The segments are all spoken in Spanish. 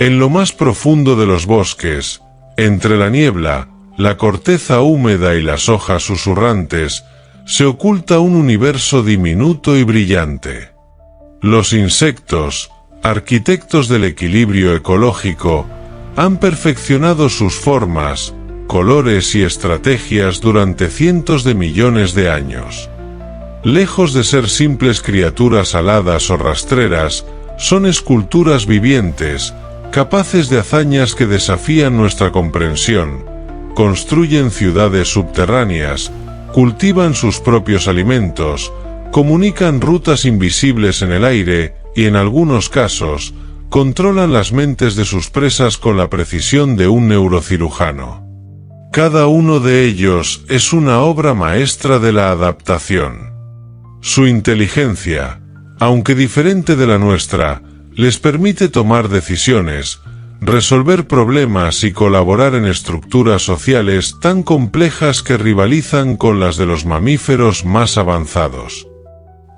En lo más profundo de los bosques, entre la niebla, la corteza húmeda y las hojas susurrantes, se oculta un universo diminuto y brillante. Los insectos, arquitectos del equilibrio ecológico, han perfeccionado sus formas, colores y estrategias durante cientos de millones de años. Lejos de ser simples criaturas aladas o rastreras, son esculturas vivientes, capaces de hazañas que desafían nuestra comprensión. Construyen ciudades subterráneas, cultivan sus propios alimentos, comunican rutas invisibles en el aire y, en algunos casos, controlan las mentes de sus presas con la precisión de un neurocirujano. Cada uno de ellos es una obra maestra de la adaptación. Su inteligencia, aunque diferente de la nuestra, les permite tomar decisiones, resolver problemas y colaborar en estructuras sociales tan complejas que rivalizan con las de los mamíferos más avanzados.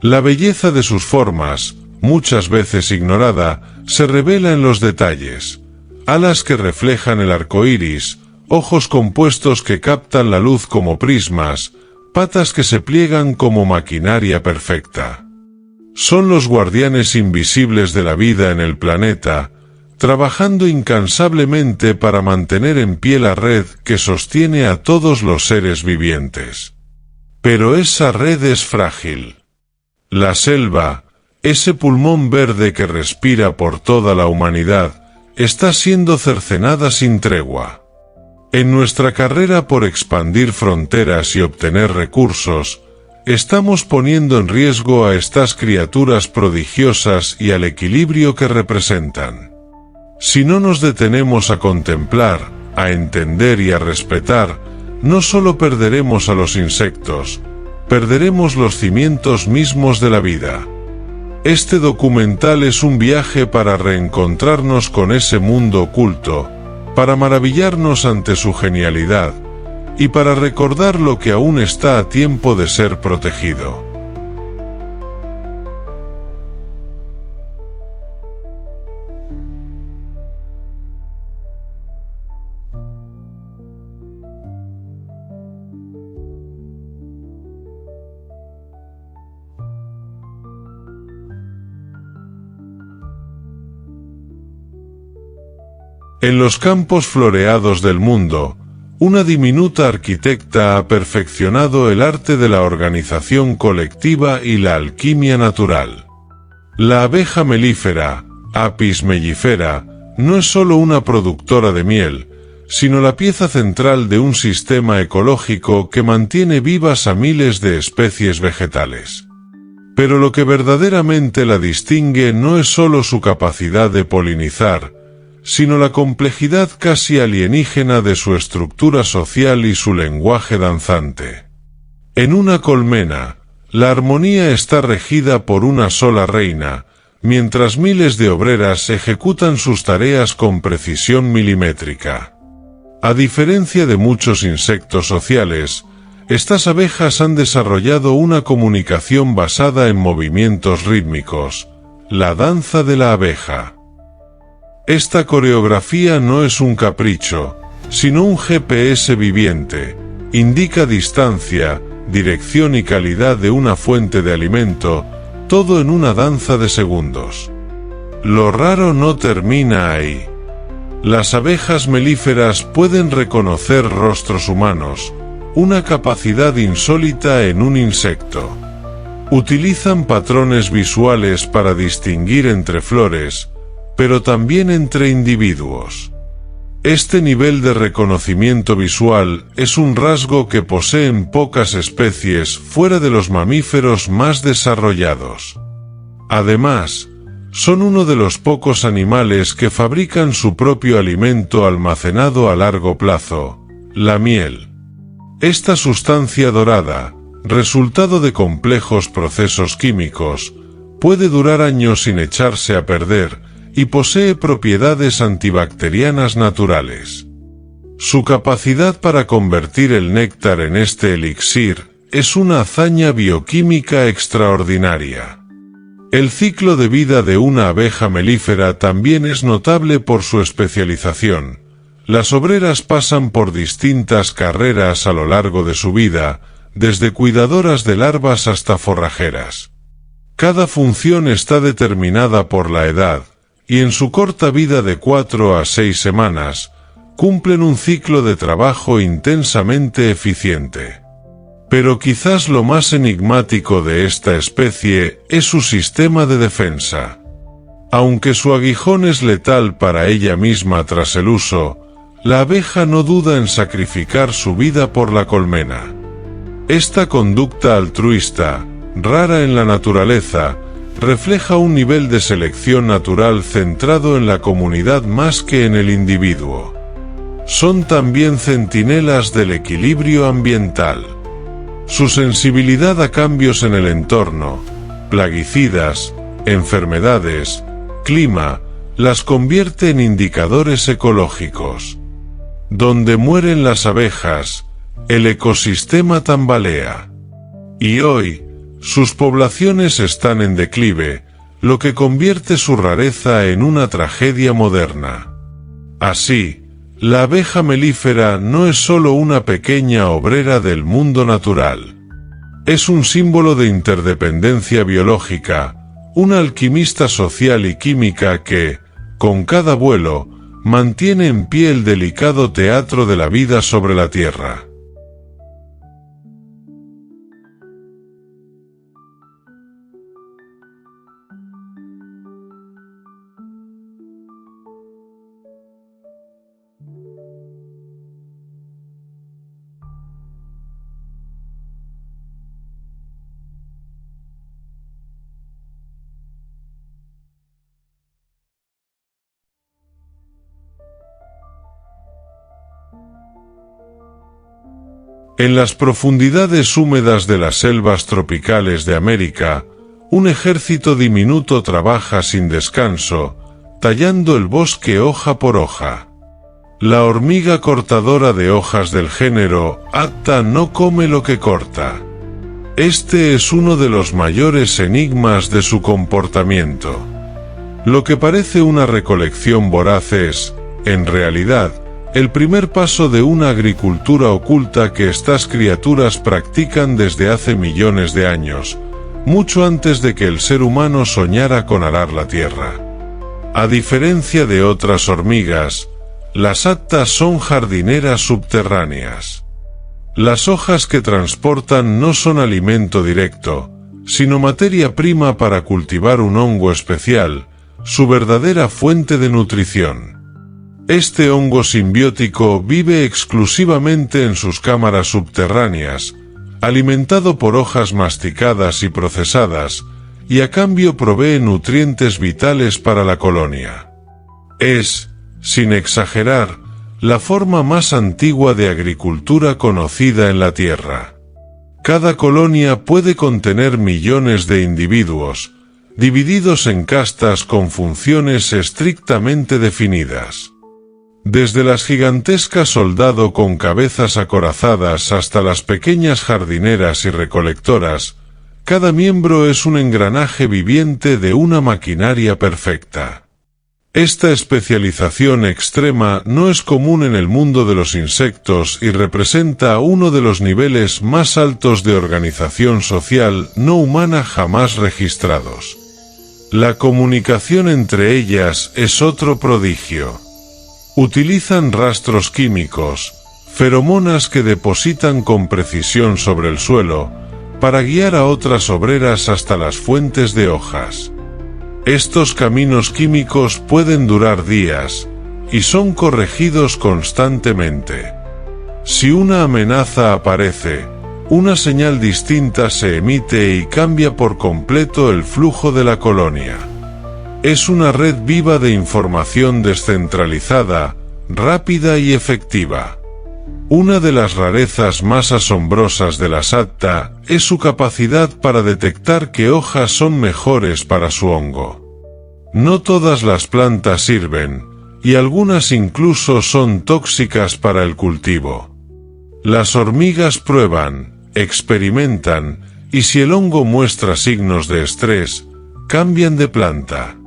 La belleza de sus formas, muchas veces ignorada, se revela en los detalles: alas que reflejan el arco iris, ojos compuestos que captan la luz como prismas, patas que se pliegan como maquinaria perfecta. Son los guardianes invisibles de la vida en el planeta, trabajando incansablemente para mantener en pie la red que sostiene a todos los seres vivientes. Pero esa red es frágil. La selva, ese pulmón verde que respira por toda la humanidad, está siendo cercenada sin tregua. En nuestra carrera por expandir fronteras y obtener recursos, estamos poniendo en riesgo a estas criaturas prodigiosas y al equilibrio que representan. Si no nos detenemos a contemplar, a entender y a respetar, no solo perderemos a los insectos, perderemos los cimientos mismos de la vida. Este documental es un viaje para reencontrarnos con ese mundo oculto, para maravillarnos ante su genialidad, y para recordar lo que aún está a tiempo de ser protegido. En los campos floreados del mundo, una diminuta arquitecta ha perfeccionado el arte de la organización colectiva y la alquimia natural. La abeja melífera, Apis mellifera, no es solo una productora de miel, sino la pieza central de un sistema ecológico que mantiene vivas a miles de especies vegetales. Pero lo que verdaderamente la distingue no es solo su capacidad de polinizar, sino la complejidad casi alienígena de su estructura social y su lenguaje danzante. En una colmena, la armonía está regida por una sola reina, mientras miles de obreras ejecutan sus tareas con precisión milimétrica. A diferencia de muchos insectos sociales, estas abejas han desarrollado una comunicación basada en movimientos rítmicos, la danza de la abeja. Esta coreografía no es un capricho, sino un GPS viviente. Indica distancia, dirección y calidad de una fuente de alimento, todo en una danza de segundos. Lo raro no termina ahí. Las abejas melíferas pueden reconocer rostros humanos, una capacidad insólita en un insecto. Utilizan patrones visuales para distinguir entre flores, pero también entre individuos. Este nivel de reconocimiento visual es un rasgo que poseen pocas especies fuera de los mamíferos más desarrollados. Además, son uno de los pocos animales que fabrican su propio alimento almacenado a largo plazo, la miel. Esta sustancia dorada, resultado de complejos procesos químicos, puede durar años sin echarse a perder, y posee propiedades antibacterianas naturales. Su capacidad para convertir el néctar en este elixir es una hazaña bioquímica extraordinaria. El ciclo de vida de una abeja melífera también es notable por su especialización. Las obreras pasan por distintas carreras a lo largo de su vida, desde cuidadoras de larvas hasta forrajeras. Cada función está determinada por la edad, y en su corta vida de 4 a 6 semanas, cumplen un ciclo de trabajo intensamente eficiente. Pero quizás lo más enigmático de esta especie es su sistema de defensa. Aunque su aguijón es letal para ella misma tras el uso, la abeja no duda en sacrificar su vida por la colmena. Esta conducta altruista, rara en la naturaleza, refleja un nivel de selección natural centrado en la comunidad más que en el individuo. Son también centinelas del equilibrio ambiental. Su sensibilidad a cambios en el entorno, plaguicidas, enfermedades, clima, las convierte en indicadores ecológicos. Donde mueren las abejas, el ecosistema tambalea. Y hoy, sus poblaciones están en declive, lo que convierte su rareza en una tragedia moderna. Así, la abeja melífera no es solo una pequeña obrera del mundo natural. Es un símbolo de interdependencia biológica, una alquimista social y química que, con cada vuelo, mantiene en pie el delicado teatro de la vida sobre la Tierra. En las profundidades húmedas de las selvas tropicales de América, un ejército diminuto trabaja sin descanso, tallando el bosque hoja por hoja. La hormiga cortadora de hojas del género Acta no come lo que corta. Este es uno de los mayores enigmas de su comportamiento. Lo que parece una recolección voraz es, en realidad, el primer paso de una agricultura oculta que estas criaturas practican desde hace millones de años, mucho antes de que el ser humano soñara con arar la tierra. A diferencia de otras hormigas, las actas son jardineras subterráneas. Las hojas que transportan no son alimento directo, sino materia prima para cultivar un hongo especial, su verdadera fuente de nutrición. Este hongo simbiótico vive exclusivamente en sus cámaras subterráneas, alimentado por hojas masticadas y procesadas, y a cambio provee nutrientes vitales para la colonia. Es, sin exagerar, la forma más antigua de agricultura conocida en la Tierra. Cada colonia puede contener millones de individuos, divididos en castas con funciones estrictamente definidas. Desde las gigantescas soldado con cabezas acorazadas hasta las pequeñas jardineras y recolectoras, cada miembro es un engranaje viviente de una maquinaria perfecta. Esta especialización extrema no es común en el mundo de los insectos y representa uno de los niveles más altos de organización social no humana jamás registrados. La comunicación entre ellas es otro prodigio. Utilizan rastros químicos, feromonas que depositan con precisión sobre el suelo, para guiar a otras obreras hasta las fuentes de hojas. Estos caminos químicos pueden durar días, y son corregidos constantemente. Si una amenaza aparece, una señal distinta se emite y cambia por completo el flujo de la colonia. Es una red viva de información descentralizada, rápida y efectiva. Una de las rarezas más asombrosas de la acta es su capacidad para detectar qué hojas son mejores para su hongo. No todas las plantas sirven, y algunas incluso son tóxicas para el cultivo. Las hormigas prueban, experimentan, y si el hongo muestra signos de estrés, cambian de planta.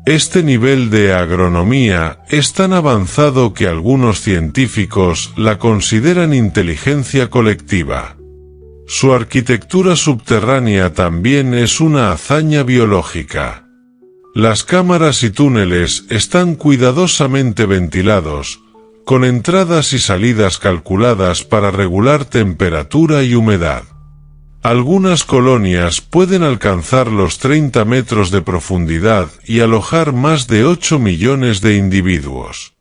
Este nivel de agronomía es tan avanzado que algunos científicos la consideran inteligencia colectiva. Su arquitectura subterránea también es una hazaña biológica. Las cámaras y túneles están cuidadosamente ventilados, con entradas y salidas calculadas para regular temperatura y humedad. Algunas colonias pueden alcanzar los 30 metros de profundidad y alojar más de 8 millones de individuos.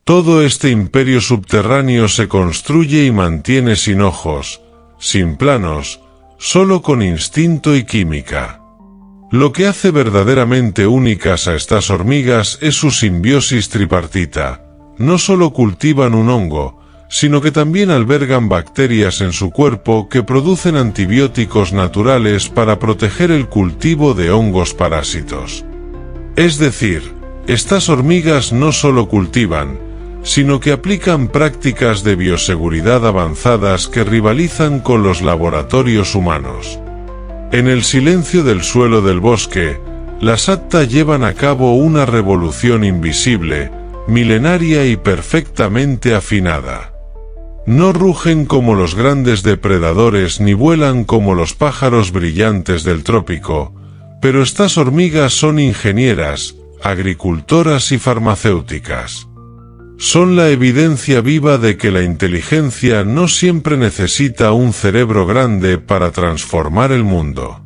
Todo este imperio subterráneo se construye y mantiene sin ojos, sin planos, solo con instinto y química. Lo que hace verdaderamente únicas a estas hormigas es su simbiosis tripartita. No solo cultivan un hongo, sino que también albergan bacterias en su cuerpo que producen antibióticos naturales para proteger el cultivo de hongos parásitos. Es decir, estas hormigas no solo cultivan, sino que aplican prácticas de bioseguridad avanzadas que rivalizan con los laboratorios humanos. En el silencio del suelo del bosque, las Atta llevan a cabo una revolución invisible, milenaria y perfectamente afinada. No rugen como los grandes depredadores ni vuelan como los pájaros brillantes del trópico, pero estas hormigas son ingenieras, agricultoras y farmacéuticas. Son la evidencia viva de que la inteligencia no siempre necesita un cerebro grande para transformar el mundo.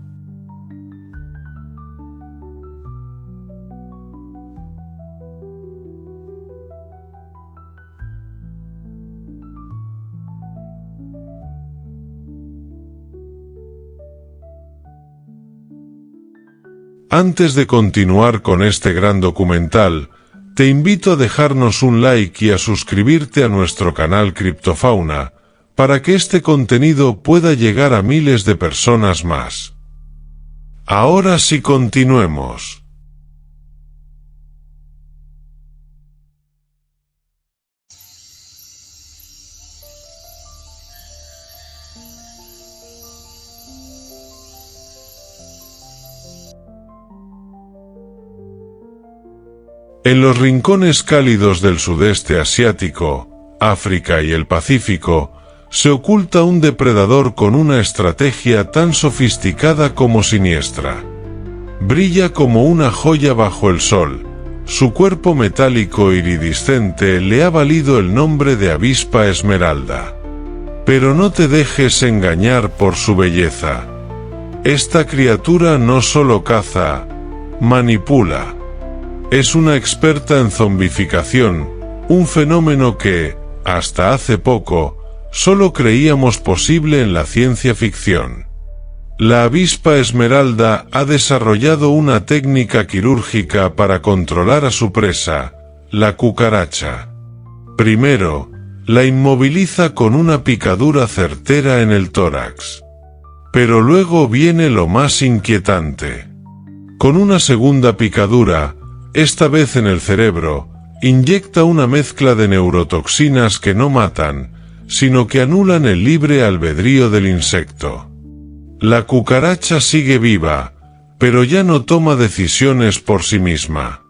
Antes de continuar con este gran documental, te invito a dejarnos un like y a suscribirte a nuestro canal Criptofauna, para que este contenido pueda llegar a miles de personas más. Ahora sí, continuemos. En los rincones cálidos del sudeste asiático, África y el Pacífico, se oculta un depredador con una estrategia tan sofisticada como siniestra. Brilla como una joya bajo el sol. Su cuerpo metálico iridiscente le ha valido el nombre de avispa esmeralda. Pero no te dejes engañar por su belleza. Esta criatura no solo caza, manipula. Es una experta en zombificación, un fenómeno que, hasta hace poco, solo creíamos posible en la ciencia ficción. La avispa esmeralda ha desarrollado una técnica quirúrgica para controlar a su presa, la cucaracha. Primero, la inmoviliza con una picadura certera en el tórax. Pero luego viene lo más inquietante. Con una segunda picadura, esta vez en el cerebro, inyecta una mezcla de neurotoxinas que no matan, sino que anulan el libre albedrío del insecto. La cucaracha sigue viva, pero ya no toma decisiones por sí misma.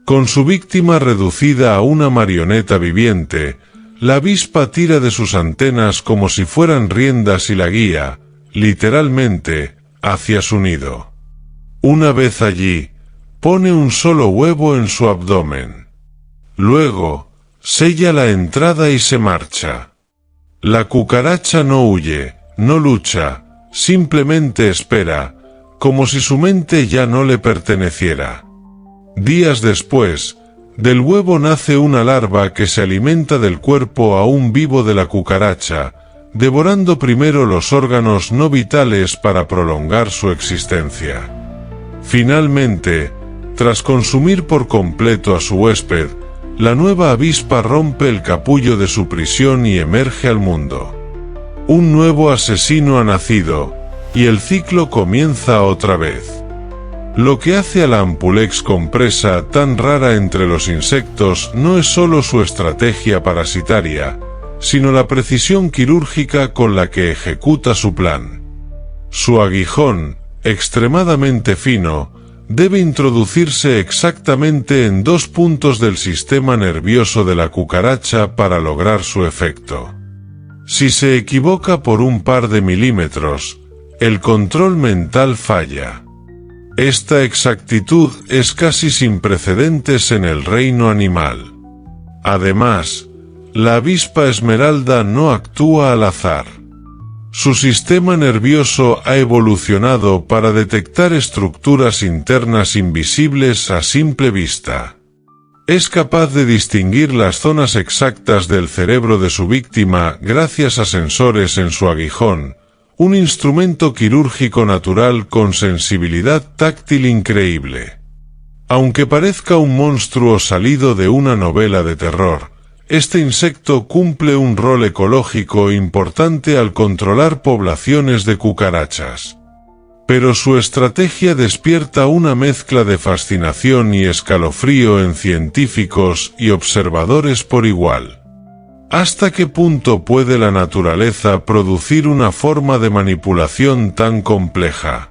Con su víctima reducida a una marioneta viviente, la avispa tira de sus antenas como si fueran riendas y la guía, literalmente, hacia su nido. Una vez allí, pone un solo huevo en su abdomen. Luego, sella la entrada y se marcha. La cucaracha no huye, no lucha, simplemente espera, como si su mente ya no le perteneciera. Días después, del huevo nace una larva que se alimenta del cuerpo aún vivo de la cucaracha, devorando primero los órganos no vitales para prolongar su existencia. Finalmente, tras consumir por completo a su huésped, la nueva avispa rompe el capullo de su prisión y emerge al mundo. Un nuevo asesino ha nacido, y el ciclo comienza otra vez. Lo que hace a la Ampulex compresa tan rara entre los insectos no es solo su estrategia parasitaria, sino la precisión quirúrgica con la que ejecuta su plan. Su aguijón, extremadamente fino, debe introducirse exactamente en 2 puntos del sistema nervioso de la cucaracha para lograr su efecto. Si se equivoca por un par de milímetros, el control mental falla. Esta exactitud es casi sin precedentes en el reino animal. Además, la avispa esmeralda no actúa al azar. Su sistema nervioso ha evolucionado para detectar estructuras internas invisibles a simple vista. Es capaz de distinguir las zonas exactas del cerebro de su víctima gracias a sensores en su aguijón, un instrumento quirúrgico natural con sensibilidad táctil increíble. Aunque parezca un monstruo salido de una novela de terror, este insecto cumple un rol ecológico importante al controlar poblaciones de cucarachas. Pero su estrategia despierta una mezcla de fascinación y escalofrío en científicos y observadores por igual. ¿Hasta qué punto puede la naturaleza producir una forma de manipulación tan compleja?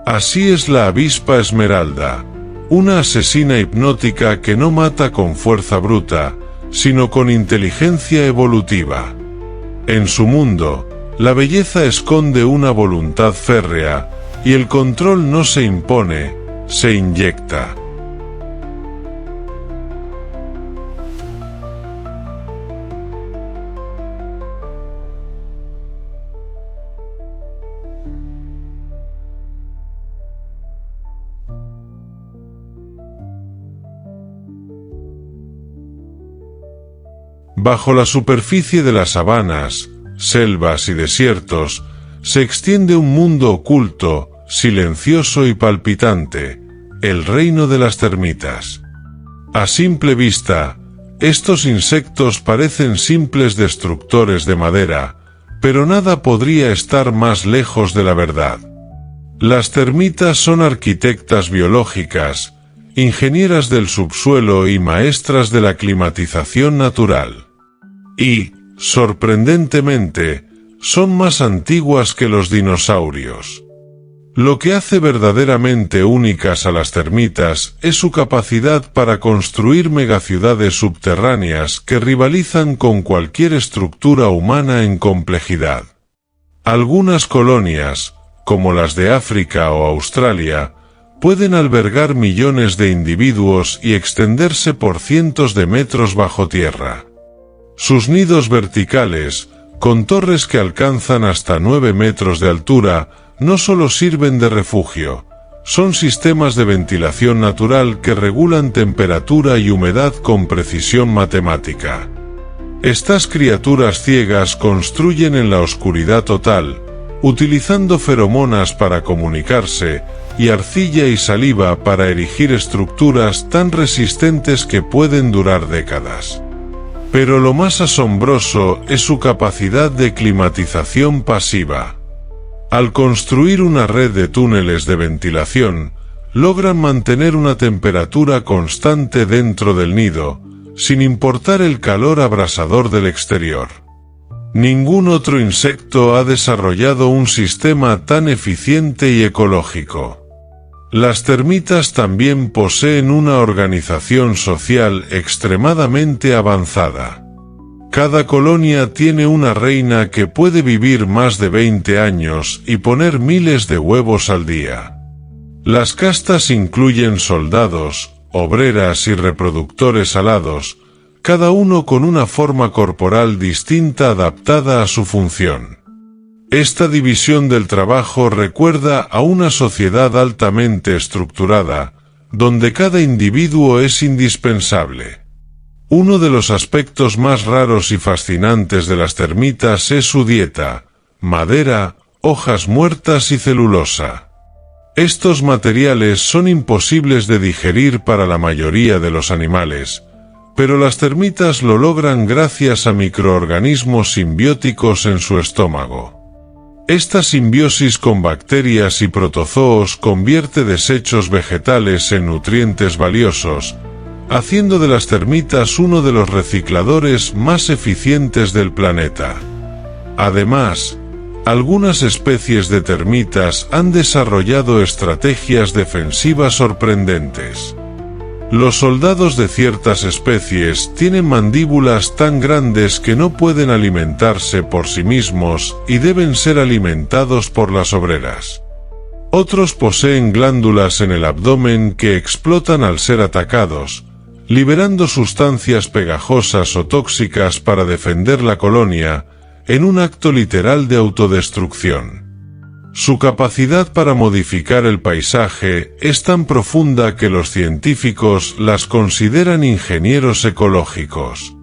Así es la avispa esmeralda, una asesina hipnótica que no mata con fuerza bruta, sino con inteligencia evolutiva. En su mundo, la belleza esconde una voluntad férrea, y el control no se impone, se inyecta. Bajo la superficie de las sabanas, selvas y desiertos, se extiende un mundo oculto, silencioso y palpitante, el reino de las termitas. A simple vista, estos insectos parecen simples destructores de madera, pero nada podría estar más lejos de la verdad. Las termitas son arquitectas biológicas, ingenieras del subsuelo y maestras de la climatización natural. Y, sorprendentemente, son más antiguas que los dinosaurios. Lo que hace verdaderamente únicas a las termitas es su capacidad para construir megaciudades subterráneas que rivalizan con cualquier estructura humana en complejidad. Algunas colonias, como las de África o Australia, pueden albergar millones de individuos y extenderse por cientos de metros bajo tierra. Sus nidos verticales, con torres que alcanzan hasta 9 metros de altura, no solo sirven de refugio, son sistemas de ventilación natural que regulan temperatura y humedad con precisión matemática. Estas criaturas ciegas construyen en la oscuridad total, utilizando feromonas para comunicarse, y arcilla y saliva para erigir estructuras tan resistentes que pueden durar décadas. Pero lo más asombroso es su capacidad de climatización pasiva. Al construir una red de túneles de ventilación, logran mantener una temperatura constante dentro del nido, sin importar el calor abrasador del exterior. Ningún otro insecto ha desarrollado un sistema tan eficiente y ecológico. Las termitas también poseen una organización social extremadamente avanzada. Cada colonia tiene una reina que puede vivir más de 20 años y poner miles de huevos al día. Las castas incluyen soldados, obreras y reproductores alados, cada uno con una forma corporal distinta adaptada a su función. Esta división del trabajo recuerda a una sociedad altamente estructurada, donde cada individuo es indispensable. Uno de los aspectos más raros y fascinantes de las termitas es su dieta: madera, hojas muertas y celulosa. Estos materiales son imposibles de digerir para la mayoría de los animales, pero las termitas lo logran gracias a microorganismos simbióticos en su estómago. Esta simbiosis con bacterias y protozoos convierte desechos vegetales en nutrientes valiosos, haciendo de las termitas uno de los recicladores más eficientes del planeta. Además, Algunas especies de termitas han desarrollado estrategias defensivas sorprendentes. Los soldados de ciertas especies tienen mandíbulas tan grandes que no pueden alimentarse por sí mismos y deben ser alimentados por las obreras. Otros poseen glándulas en el abdomen que explotan al ser atacados, liberando sustancias pegajosas o tóxicas para defender la colonia, en un acto literal de autodestrucción. Su capacidad para modificar el paisaje es tan profunda que los científicos las consideran ingenieros ecológicos.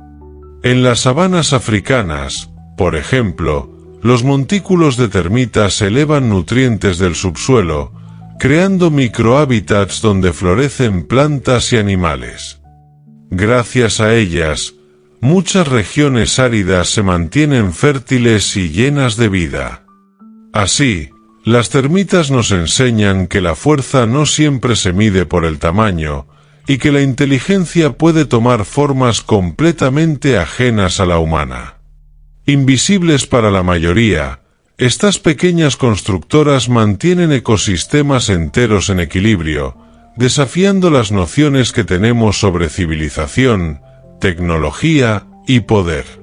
En las sabanas africanas, por ejemplo, los montículos de termitas elevan nutrientes del subsuelo, creando microhábitats donde florecen plantas y animales. Gracias a ellas, muchas regiones áridas se mantienen fértiles y llenas de vida. Así, las termitas nos enseñan que la fuerza no siempre se mide por el tamaño, y que la inteligencia puede tomar formas completamente ajenas a la humana. Invisibles para la mayoría, estas pequeñas constructoras mantienen ecosistemas enteros en equilibrio, desafiando las nociones que tenemos sobre civilización, tecnología y poder.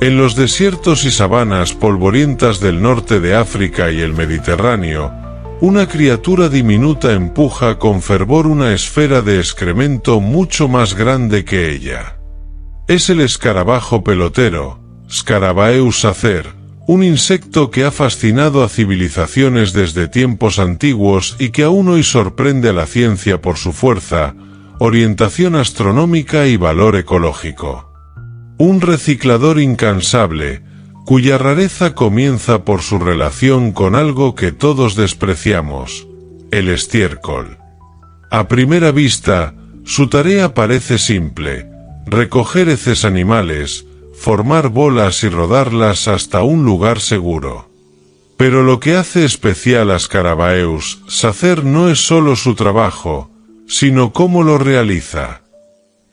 En los desiertos y sabanas polvorientas del norte de África y el Mediterráneo, una criatura diminuta empuja con fervor una esfera de excremento mucho más grande que ella. Es el escarabajo pelotero, Scarabaeus sacer, un insecto que ha fascinado a civilizaciones desde tiempos antiguos y que aún hoy sorprende a la ciencia por su fuerza, orientación astronómica y valor ecológico. Un reciclador incansable, cuya rareza comienza por su relación con algo que todos despreciamos, el estiércol. A primera vista, su tarea parece simple: recoger heces animales, formar bolas y rodarlas hasta un lugar seguro. Pero lo que hace especial a Scarabaeus sacer no es solo su trabajo, sino cómo lo realiza.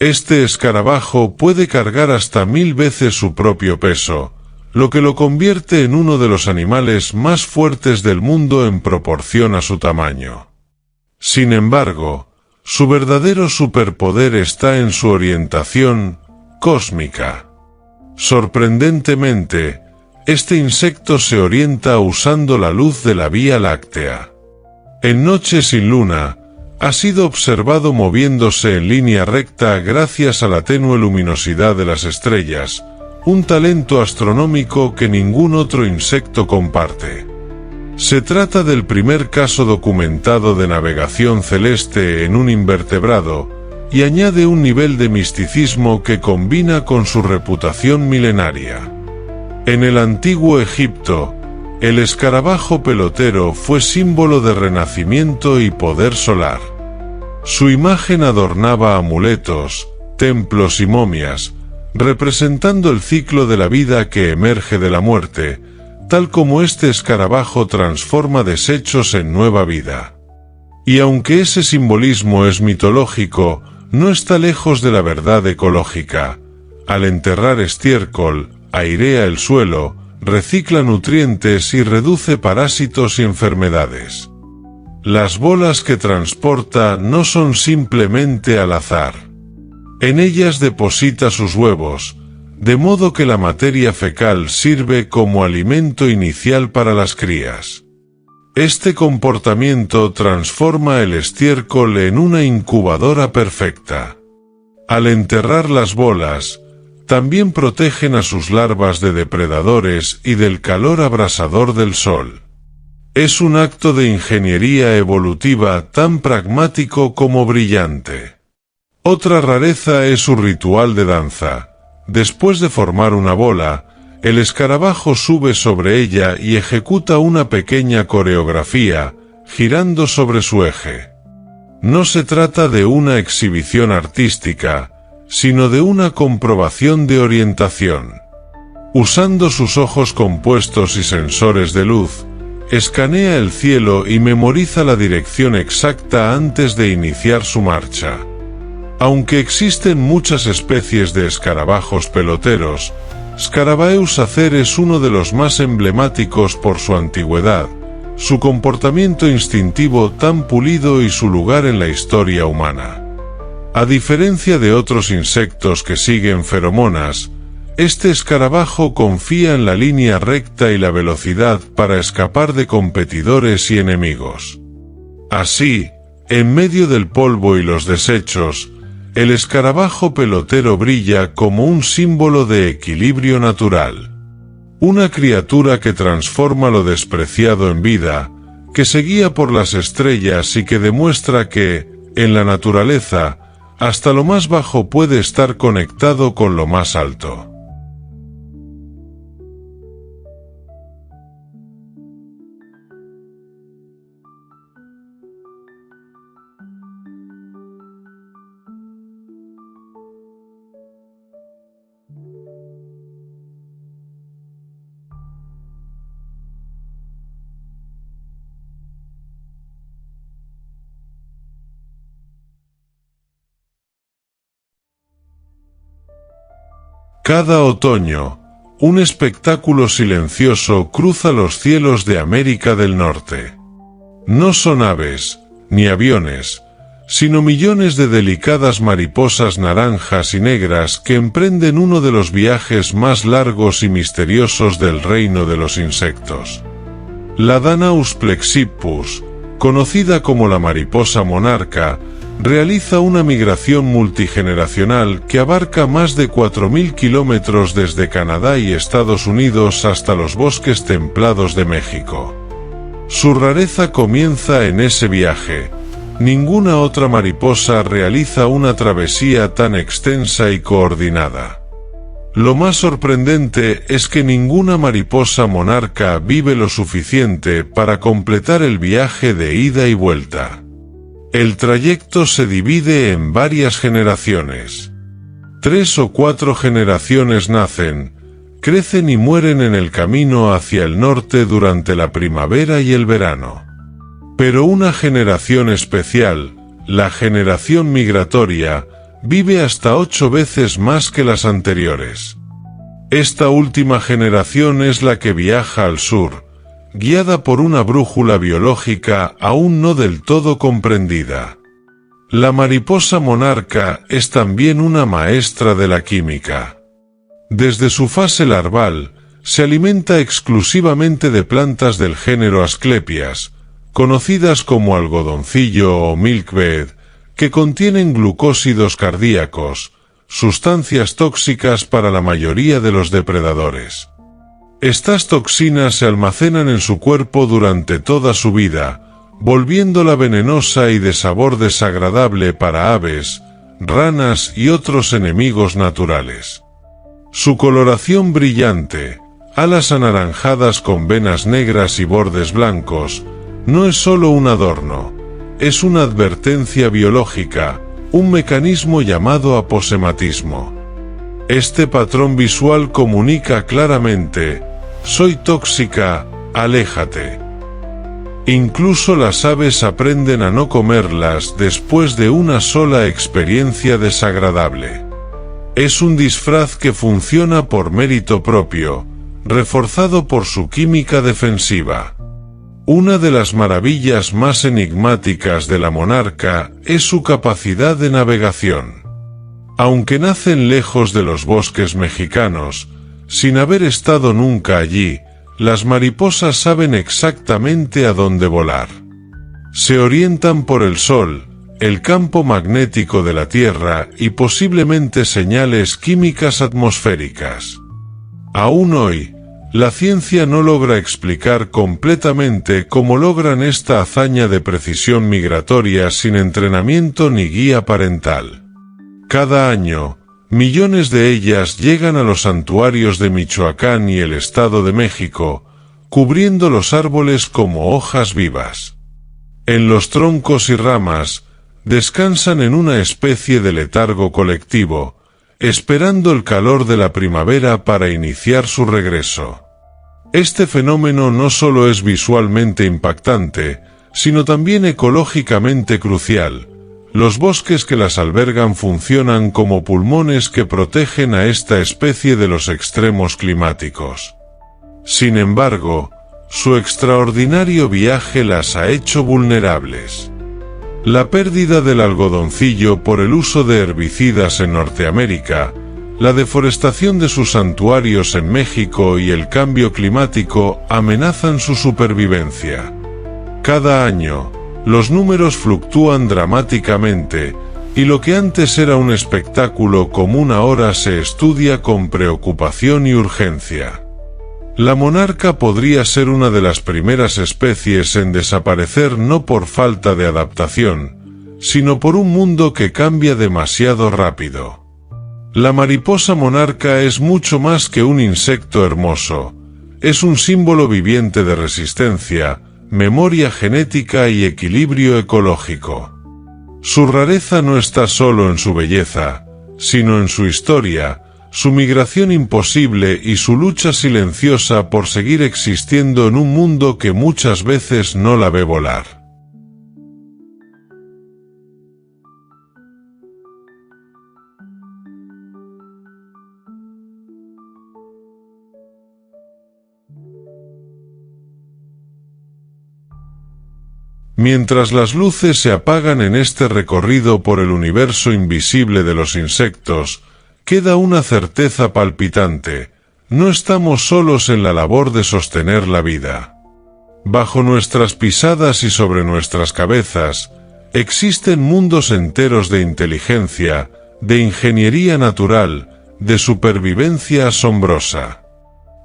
Este escarabajo puede cargar hasta 1000 veces su propio peso, lo que lo convierte en uno de los animales más fuertes del mundo en proporción a su tamaño. Sin embargo, su verdadero superpoder está en su orientación cósmica. Sorprendentemente, este insecto se orienta usando la luz de la Vía Láctea. En noches sin luna, ha sido observado moviéndose en línea recta gracias a la tenue luminosidad de las estrellas, un talento astronómico que ningún otro insecto comparte. Se trata del primer caso documentado de navegación celeste en un invertebrado, y añade un nivel de misticismo que combina con su reputación milenaria. En el antiguo Egipto, el escarabajo pelotero fue símbolo de renacimiento y poder solar. Su imagen adornaba amuletos, templos y momias, representando el ciclo de la vida que emerge de la muerte, tal como este escarabajo transforma desechos en nueva vida. Y aunque ese simbolismo es mitológico, no está lejos de la verdad ecológica. Al enterrar estiércol, airea el suelo, recicla nutrientes y reduce parásitos y enfermedades. Las bolas que transporta no son simplemente al azar. En ellas deposita sus huevos, de modo que la materia fecal sirve como alimento inicial para las crías. Este comportamiento transforma el estiércol en una incubadora perfecta. Al enterrar las bolas, también protegen a sus larvas de depredadores y del calor abrasador del sol. Es un acto de ingeniería evolutiva tan pragmático como brillante. Otra rareza es su ritual de danza. Después de formar una bola, el escarabajo sube sobre ella y ejecuta una pequeña coreografía, girando sobre su eje. No se trata de una exhibición artística, sino de una comprobación de orientación. Usando sus ojos compuestos y sensores de luz, escanea el cielo y memoriza la dirección exacta antes de iniciar su marcha. Aunque existen muchas especies de escarabajos peloteros, Scarabaeus acer es uno de los más emblemáticos por su antigüedad, su comportamiento instintivo tan pulido y su lugar en la historia humana. A diferencia de otros insectos que siguen feromonas, este escarabajo confía en la línea recta y la velocidad para escapar de competidores y enemigos. Así, en medio del polvo y los desechos, el escarabajo pelotero brilla como un símbolo de equilibrio natural. Una criatura que transforma lo despreciado en vida, que se guía por las estrellas y que demuestra que, en la naturaleza, hasta lo más bajo puede estar conectado con lo más alto. Cada otoño, un espectáculo silencioso cruza los cielos de América del Norte. No son aves, ni aviones, sino millones de delicadas mariposas naranjas y negras que emprenden uno de los viajes más largos y misteriosos del reino de los insectos. La Danaus plexippus, conocida como la mariposa monarca, realiza una migración multigeneracional que abarca más de 4.000 kilómetros desde Canadá y Estados Unidos hasta los bosques templados de México. Su rareza comienza en ese viaje. Ninguna otra mariposa realiza una travesía tan extensa y coordinada. Lo más sorprendente es que ninguna mariposa monarca vive lo suficiente para completar el viaje de ida y vuelta. El trayecto se divide en varias generaciones. 3 o 4 generaciones nacen, crecen y mueren en el camino hacia el norte durante la primavera y el verano. Pero una generación especial, la generación migratoria, vive hasta 8 veces más que las anteriores. Esta última generación es la que viaja al sur, guiada por una brújula biológica aún no del todo comprendida. La mariposa monarca es también una maestra de la química. Desde su fase larval, se alimenta exclusivamente de plantas del género Asclepias, conocidas como algodoncillo o milkweed, que contienen glucósidos cardíacos, sustancias tóxicas para la mayoría de los depredadores. Estas toxinas se almacenan en su cuerpo durante toda su vida, volviéndola venenosa y de sabor desagradable para aves, ranas y otros enemigos naturales. Su coloración brillante, alas anaranjadas con venas negras y bordes blancos, no es solo un adorno, es una advertencia biológica, un mecanismo llamado aposematismo. Este patrón visual comunica claramente: soy tóxica, aléjate. Incluso las aves aprenden a no comerlas después de una sola experiencia desagradable. Es un disfraz que funciona por mérito propio, reforzado por su química defensiva. Una de las maravillas más enigmáticas de la monarca es su capacidad de navegación. Aunque nacen lejos de los bosques mexicanos, sin haber estado nunca allí, las mariposas saben exactamente a dónde volar. Se orientan por el sol, el campo magnético de la Tierra y posiblemente señales químicas atmosféricas. Aún hoy, la ciencia no logra explicar completamente cómo logran esta hazaña de precisión migratoria sin entrenamiento ni guía parental. Cada año, millones de ellas llegan a los santuarios de Michoacán y el Estado de México, cubriendo los árboles como hojas vivas. En los troncos y ramas, descansan en una especie de letargo colectivo, esperando el calor de la primavera para iniciar su regreso. Este fenómeno no solo es visualmente impactante, sino también ecológicamente crucial. Los bosques que las albergan funcionan como pulmones que protegen a esta especie de los extremos climáticos. Sin embargo, su extraordinario viaje las ha hecho vulnerables. La pérdida del algodoncillo por el uso de herbicidas en Norteamérica, la deforestación de sus santuarios en México y el cambio climático amenazan su supervivencia. Cada año, los números fluctúan dramáticamente, y lo que antes era un espectáculo común ahora se estudia con preocupación y urgencia. La monarca podría ser una de las primeras especies en desaparecer no por falta de adaptación, sino por un mundo que cambia demasiado rápido. La mariposa monarca es mucho más que un insecto hermoso, es un símbolo viviente de resistencia, memoria genética y equilibrio ecológico. Su rareza no está solo en su belleza, sino en su historia, su migración imposible y su lucha silenciosa por seguir existiendo en un mundo que muchas veces no la ve volar. Mientras las luces se apagan en este recorrido por el universo invisible de los insectos, queda una certeza palpitante: no estamos solos en la labor de sostener la vida. Bajo nuestras pisadas y sobre nuestras cabezas, existen mundos enteros de inteligencia, de ingeniería natural, de supervivencia asombrosa.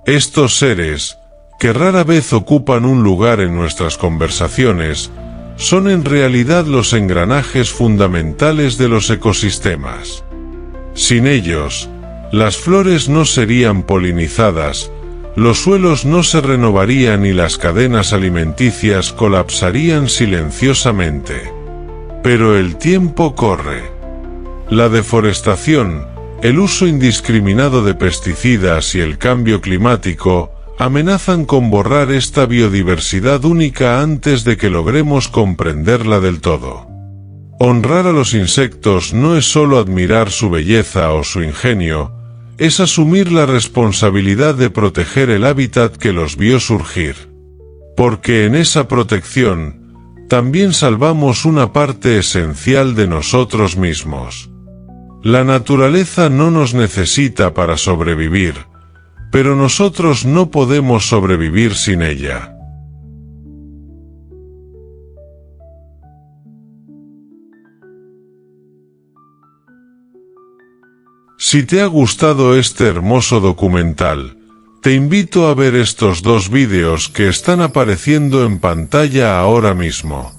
Estos seres, que rara vez ocupan un lugar en nuestras conversaciones, son en realidad los engranajes fundamentales de los ecosistemas. Sin ellos, las flores no serían polinizadas, los suelos no se renovarían y las cadenas alimenticias colapsarían silenciosamente. Pero el tiempo corre. La deforestación, el uso indiscriminado de pesticidas y el cambio climático amenazan con borrar esta biodiversidad única antes de que logremos comprenderla del todo. Honrar a los insectos no es solo admirar su belleza o su ingenio, es asumir la responsabilidad de proteger el hábitat que los vio surgir. Porque en esa protección, también salvamos una parte esencial de nosotros mismos. La naturaleza no nos necesita para sobrevivir, pero nosotros no podemos sobrevivir sin ella. Si te ha gustado este hermoso documental, te invito a ver estos dos vídeos que están apareciendo en pantalla ahora mismo.